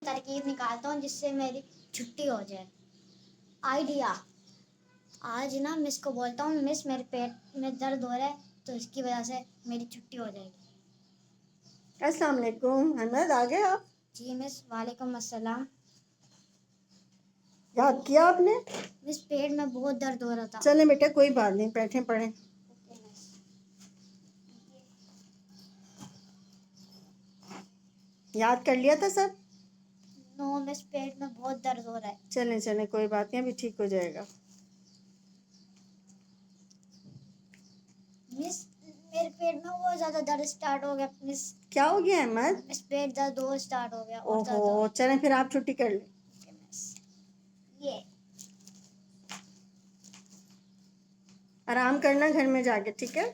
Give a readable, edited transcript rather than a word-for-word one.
तरकीब निकालता हूँ जिससे मेरी छुट्टी हो जाए। आइडिया, आज ना मिस को बोलता हूँ, मिस मेरे पेट में दर्द हो रहा है तो इसकी वजह से मेरी छुट्टी हो जाएगी। अस्सलाम वालेकुम अहमद, आ गए आप? जी मिस, वालेकुम अस्सलाम। याद किया आपने? मिस पेट में बहुत दर्द हो रहा था। चले बेटा, कोई बात नहीं, बैठे पढ़ें। Okay miss. याद कर लिया था सब? नो मिस, पेट में बहुत दर्द हो रहा है। चलें चलें, कोई बात नहीं, अभी ठीक हो जाएगा। मिस मेरे पेट में बहुत ज्यादा दर्द स्टार्ट हो गया मिस। क्या हो गया अहमद? मिस पेट दर्द और स्टार्ट हो गया और ज्यादा। ओहो, चलें फिर आप छुट्टी कर लें। Okay miss. ये आराम करना घर में जाके, ठीक है?